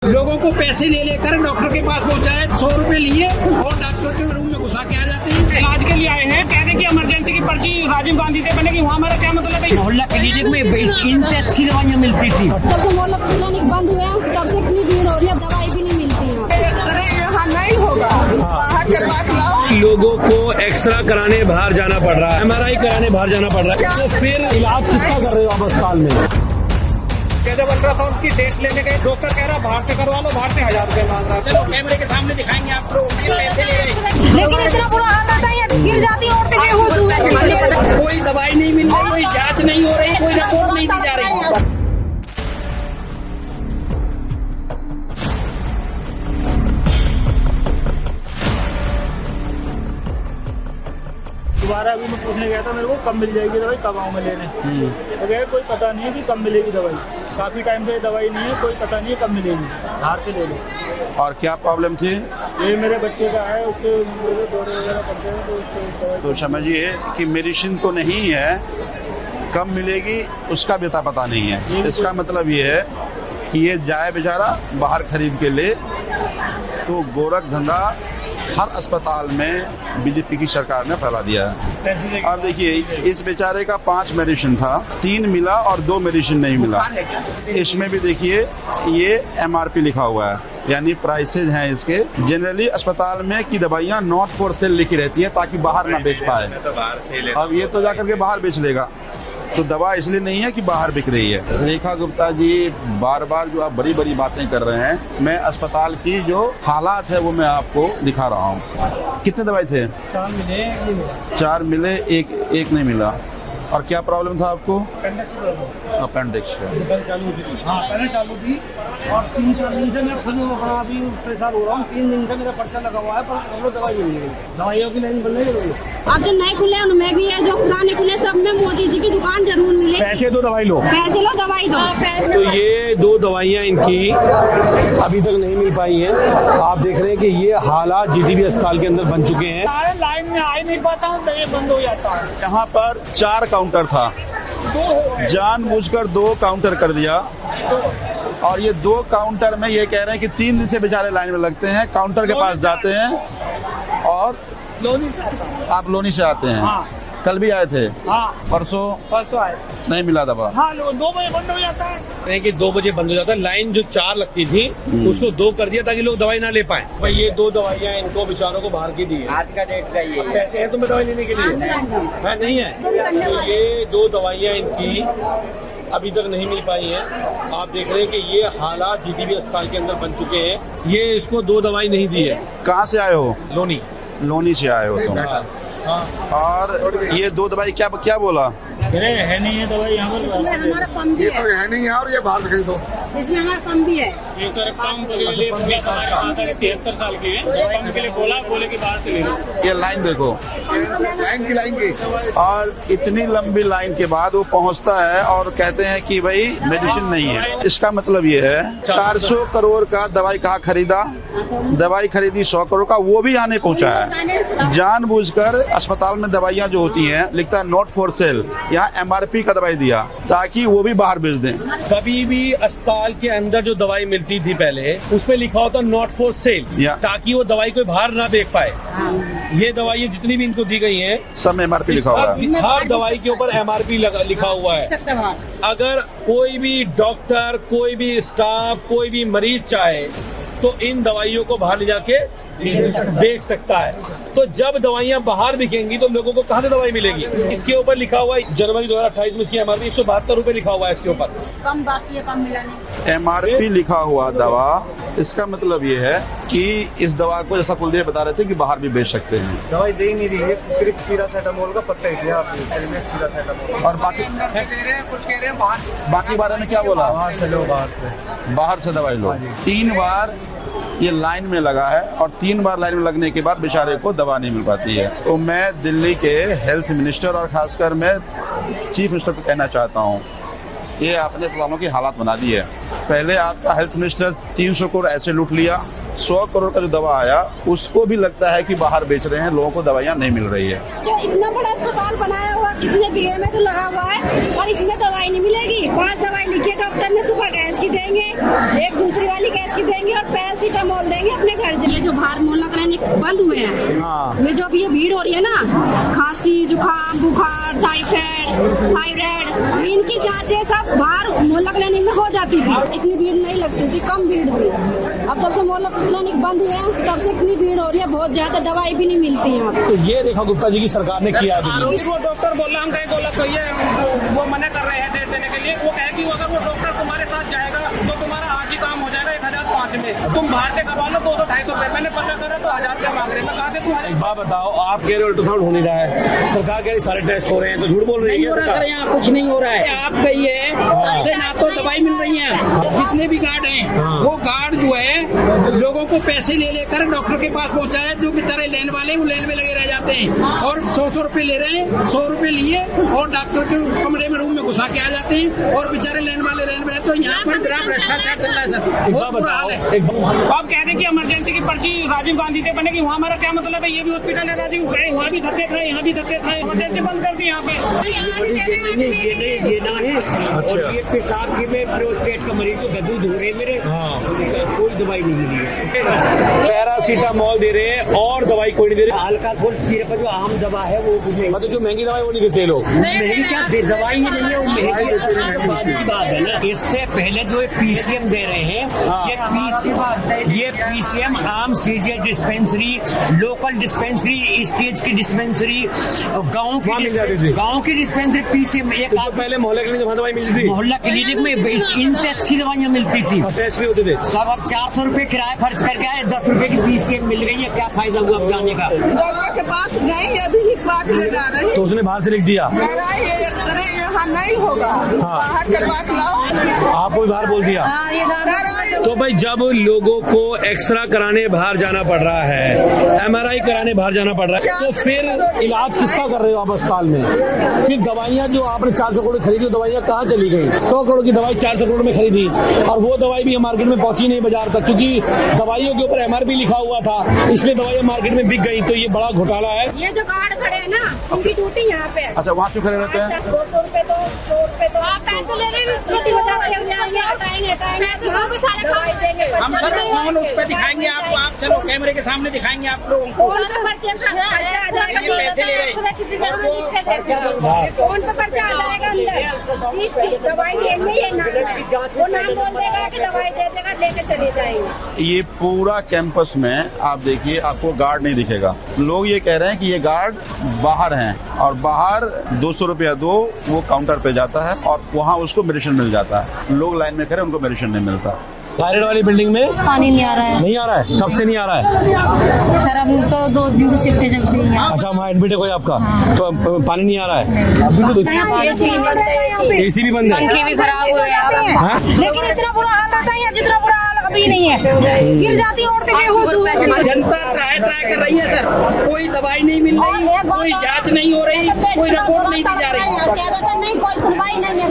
लोगों को पैसे ले लेकर डॉक्टर के पास पहुंचाए, 100 रुपए लिए और डॉक्टर के रूम में घुसा के आ जाते हैं। इलाज के लिए आए हैं, कहते हैं कि इमरजेंसी की पर्ची राजीव गांधी से बनेगी, वहाँ हमारा क्या मतलब है? मोहल्ला क्लिनिक में इनसे अच्छी दवाइयाँ मिलती थी। जब से मोहल्ला क्लिनिक बंद हुए हैं तब से इतनी भीड़ हो रही है, दवाई भी नहीं मिलती है। एक्सरे यहाँ नहीं होगा, बाहर करवा के लाओ। लोगों को एक्सरा कराने बाहर जाना पड़ रहा है, MRI कराने बाहर जाना पड़ रहा है, तो फिर इलाज किसका कर रहे हो आप अस्पताल में? जब अल्ट्रासाउंड की डेट लेने गए, डॉक्टर कह रहा बाहर से करवा लो, बाहर से 1000 रुपए मांग रहा। चलो कैमरे के सामने दिखाएंगे आपको, पैसे ले रहे। लेकिन इतना बुरा हाल आता है, गिर जाती औरतें बेहोश हुए। कोई दवाई नहीं मिल रही, कोई जांच नहीं हो रही, कोई रिपोर्ट नहीं दी जा रही। दोबारा अभी मैं पूछने गया था, मेरे को कब मिल जाएगी दवाई, कब आऊँ मैं लेने। तो कह कोई पता नहीं है कि कब मिलेगी दवाई, काफ़ी टाइम से दवाई नहीं है, कोई पता नहीं है कब मिलेगी, बाहर से ले लो। और क्या प्रॉब्लम थी? ये मेरे बच्चे का है, उसके दौरे वगैरह करते हैं, तो उसको तो समझिए कि मेडिसिन तो नहीं है, कब मिलेगी उसका भी पता नहीं है। इसका मतलब ये है कि ये जाए बेचारा बाहर खरीद के ले, तो गोरख धंधा हर अस्पताल में बीजेपी की सरकार ने फैला दिया है। अब देखिए, इस बेचारे का 5 मेडिसिन था, 3 मिला और 2 मेडिसिन नहीं मिला। इसमें भी देखिए ये MRP लिखा हुआ है, यानी प्राइसेज हैं इसके। जनरली अस्पताल में की दवाइयाँ नॉट फॉर सेल लिखी रहती है ताकि बाहर ना बेच पाए। अब ये तो जाकर के बाहर बेच लेगा, तो दवा इसलिए नहीं है कि बाहर बिक रही है। रेखा गुप्ता जी बार बार जो आप बड़ी बड़ी बातें कर रहे हैं, मैं अस्पताल की जो हालात है वो मैं आपको दिखा रहा हूँ। कितने दवाई थे? 4 मिले, 4 मिले, एक नहीं मिला। और क्या प्रॉब्लम था आपको? अपेंडिक्स चालू थी। हाँ, पहले चालू थी और 3-4 दिन से मैं खुद अभी परेशान हो रहा हूँ। 3 दिन से मेरा पर्चा लगा हुआ है, पर हम लोग दवाई नहीं मिली, दवाइयों की लाइन बन रही है। अब जो नए खुले उनमें भी है, जो पुराने खुले सब में मोदी जी की दुकान जरूर मिले। पैसे दो दवाई लो, पैसे लो दवाई दो। तो ये 2 दवाइयाँ इनकी अभी तक नहीं मिल पाई हैं। आप देख रहे हैं कि ये हालात GTB अस्पताल के अंदर बन चुके हैं। लाइन में आ ही नहीं पाता हूँ, तो ये बंद हो जाता है। यहाँ पर 4 काउंटर था, जानबूझकर 2 काउंटर कर दिया। और ये 2 काउंटर में ये कह रहे हैं कि 3 दिन से बेचारे लाइन में लगते हैं, काउंटर के पास जाते हैं। और लोनी से आता हूँ। आप लोनी से आते हैं? हाँ। कल भी आए थे? हाँ। परसों आए, नहीं मिला दवा। हाँ, 2 बजे बंद हो जाता है। कि 2 बजे बंद हो जाता है। लाइन जो 4 लगती थी उसको 2 कर दिया ताकि लोग दवाई ना ले पाए। भाई ये 2 दवाइयाँ इनको बेचारों को बाहर की दी है। आज का डेट का ये पैसे हैं तुम्हें दवाई लेने के लिए? है नहीं है? तो ये 2 दवाइयाँ इनकी अभी तक नहीं मिल पाई हैं। आप देख रहे हैं कि ये हालात GTB अस्पताल के अंदर बन चुके हैं। ये इसको 2 दवाई नहीं दी है। कहाँ से आए हो? लोनी से आए हो तुम? हाँ। और ये 2 दवाई क्या बोला? है नहीं है दवाई यहाँ पर। हमारा कम भी ये तो है नहीं है और ये बाहर खरीदो। इसमें हमारा कम भी है। ये सर कम के लिए 73 साल के हैं, कम के लिए बोले कि बाहर से ले लो। ये लाइन देखो, लाइन की और इतनी लंबी लाइन के बाद वो पहुंचता है और कहते हैं कि भाई मेडिसिन नहीं है। इसका मतलब ये है 400 करोड़ का दवाई कहाँ खरीदा? दवाई खरीदी 100 करोड़ का, वो भी यहाँ नहीं पहुँचा है। जानबूझकर अस्पताल में दवाइयाँ जो होती हैं लिखता है नॉट फॉर सेल, यहाँ MRP का दवाई दिया ताकि वो भी बाहर बेच दें। कभी भी अस्पताल के अंदर जो दवाई मिलती थी पहले उसमें लिखा होता नॉट फॉर सेल, ताकि वो दवाई कोई बाहर ना देख पाए। ये दवाइयाँ जितनी भी इनको दी गई हैं सब MRP लिखा हुआ है। हर दवाई के ऊपर MRP लिखा हुआ है। अगर कोई भी डॉक्टर, कोई भी स्टाफ, कोई भी मरीज चाहे तो इन दवाइयों को बाहर ले जाके देख सकता है। तो जब दवाइयाँ बाहर बिकेंगी तो लोगों को कहाँ से दवाई मिलेगी? इसके ऊपर लिखा हुआ है जनवरी 2028 में इसकी MRP 172 रुपए लिखा हुआ है। इसके ऊपर कम बाकी है, कम मिला नहीं। MRP लिखा हुआ दवा, इसका मतलब ये है कि इस दवा को जैसा कुलदेव बता रहे थे कि बाहर भी बेच सकते हैं। दवाई दे नहीं रही है, सिर्फ पैरासीटामोल का पत्ता ही दिया आपने। और बाकी कुछ कह रहे हैं बाकी बारे में क्या बोला? बाहर से दवाई लो। 3 बार ये लाइन में लगा है और 3 बार लाइन में लगने के बाद बेचारे को दवा नहीं मिल पाती है। तो मैं दिल्ली के हेल्थ मिनिस्टर और खासकर मैं चीफ मिनिस्टर को कहना चाहता हूँ ये अपने अस्पतालों की हालात बना दी है। पहले आपका हेल्थ मिनिस्टर 300 करोड़ ऐसे लूट लिया, 100 करोड़ का जो दवा आया उसको भी लगता है कि बाहर बेच रहे हैं, लोगों को दवाइयाँ नहीं मिल रही है। जो इतना बड़ा अस्पताल बनाया हुआ, कितने बीए में तो लगा हुआ है और इसमें दवाई नहीं मिलेगी। 5 दवाई लिखी है डॉक्टर ने, सुबह गैस की देंगे, एक दूसरी वाली गैस की देंगे और पैरासीटामोल देंगे अपने घर। ये जो बाहर मोहल्ला क्लिनिक बंद हुए हैं, ये जो अभी ये भीड़ हो रही है ना, खांसी, जुकाम, बुखार, टाइफाइड, थायराइड, इनकी जांचें सब बाहर मोहल्ला क्लिनिक में हो जाती थी। इतनी भीड़ नहीं लगती थी, कम भीड़ थी। अब जब से मोहल्ला क्लिनिक बंद हुए हैं तब से इतनी भीड़ हो रही है, बहुत ज्यादा, दवाई भी नहीं मिलती है। तो ये देखो गुप्ता जी की सरकार ने किया भी नहीं। वो डॉक्टर बोल रहा हम कहीं गलत तो ये वो मना कर रहे हैं डेट देने के लिए। वो कहे कि अगर वो डॉक्टर तुम्हारे साथ जाएगा तो तुम्हारा आज ही काम हो जाएगा 1005 में। तुम बाहर से करवा लो 200-250 रुपए। मैंने पता करा तो 1000 रुपया मांग रहे हैं। मैं कहा तुम्हारे एक बात बताओ, आप कह रहे हो अल्ट्रासाउंड हो नहीं रहा है, सरकार कह रही सारे टेस्ट हो रहे हैं, तो झूठ बोल रही है सरकार? यहाँ कुछ नहीं हो रहा है। आप कहिए से ना तो दवाई मिल रही है, जितने भी गार्ड हैं वो गार्ड जो है लोगों को पैसे ले लेकर डॉक्टर के पास पहुंचाया। जो बेचारे लेन वाले वो लेन में लगे रह जाते हैं और 100 रुपए ले रहे हैं। 100 रुपए लिए और डॉक्टर के कमरे में रूम में घुसा के आ जाते हैं और बेचारे लेन वाले लेन में। तो यहाँ पर बड़ा भ्रष्टाचार चल रहा है सर, बहुत बुरा हाल है। आप कह रहे हैं कि इमरजेंसी की पर्ची राजीव गांधी से बनेगी, वहाँ हमारा क्या मतलब है? ये भी हॉस्पिटल है राजीव, गए वहाँ भी धक्के खाए, यहाँ भी धक्के खाए, इमरजेंसी बंद कर दी यहाँ पे। ये ना है। और ये पेशाब की में प्रोस्टेट का मरीज को गद्दू धो रहे मेरे, कोई दवाई नहीं मिली है। पैरासीटामोल दे रहे हैं और दवाई कोई नहीं दे रहे। अल्काथोल सिरप जो आम दवा है वो मतलब जो महंगी दवाई वो नहीं देते लोग। महंगी क्या दवाई ही नहीं है, वो महंगी बात है ना। इससे पहले जो पीसीएम दे रहे हैं, ये पीसीएम आम CGH dispensary, local dispensary, stage की डिस्पेंसरी, गांव की डिस्पेंसरी पीसीएम। एक तो पहले मोहल्ला क्लिनिक में दवाई मिलती थी, मोहल्ला क्लिनिक में इनसे अच्छी दवाइयाँ मिलती थी, टेस्ट भी होते थे सब। अब 400 रुपए किराया खर्च करके आए, 10 रुपए की पीसीएम मिल गई है, क्या फायदा हुआ अब जाने का? डॉक्टर के पास गए, अभी लिखवा के ले जा रहे हैं। तो उसने बाहर से लिख दिया, कह रहा है ये एक्सरे यहाँ नहीं होगा, बाहर करवा के लाओ। आपको भी बाहर बोल दिया। तो भाई जब लोगों को एक्सरा कराने बाहर जाना पड़ रहा है, एमआरआई कराने बाहर जाना पड़ रहा है, तो फिर इलाज किसका कर रहे हो आप अस्पताल में? फिर दवाइयाँ जो आपने 400 करोड़ खरीदी, वो दवाइयाँ कहाँ चली गई? 100 करोड़ की दवाई 400 करोड़ में खरीदी और वो दवाई भी मार्केट में पहुंची नहीं बाजार तक, क्योंकि दवाइयों के ऊपर एमआरपी लिखा हुआ था, इसलिए दवाइयाँ मार्केट में बिक गई। तो ये बड़ा घोटाला है। ये जो कार्ड खड़े हैं ना, उनकी ड्यूटी यहाँ पे है। अच्छा, वहाँ क्यों खड़े रहते हैं? 200 रुपए तो 100 रुपए तो आप पैसे ले रहे हैं, हम सर कौन उस पर दिखाएंगे आपको? आप चलो कैमरे के सामने दिखाएंगे आप लोगों को। फोन पे पर्चा पैसे ले रहे फोन पे पर्चा आ जाएगा अंदर, दवाई देंगे, ये नाम वो नाम बोल देगा कि दवाई दे देगा, लेके चले जाएंगे। ये पूरा कैंपस में आप देखिए, आपको गार्ड नहीं दिखेगा। लोग ये कह रहे हैं कि ये गार्ड बाहर हैं और बाहर 200 रुपया दो, वो काउंटर पे जाता है और वहाँ उसको मेडिसिन मिल जाता है। लोग लाइन में खड़े, उनको मेडिसिन नहीं मिलता। थायराइड वाली बिल्डिंग में पानी नहीं आ रहा है। नहीं आ रहा है? कब से नहीं आ रहा है? सर अब तो 2 दिन से शिफ्ट है जब से यहाँ। अच्छा, वहाँ एडमिट है कोई आपका? तो पानी नहीं आ रहा है? एसी भी बंद है, पंखे भी खराब हुए हैं, लेकिन इतना बुरा हाल रहता है यहाँ, जितना बुरा हाल अभी नहीं है। गिर जाती औरतें बेहोश हो जाती हैं। जनता ट्राई कर रही है सर, कोई दवाई नहीं मिल रही, कोई जांच नहीं हो रही, कोई रिपोर्ट नहीं दी जा रही। नहीं, कोई सुनवाई नहीं है।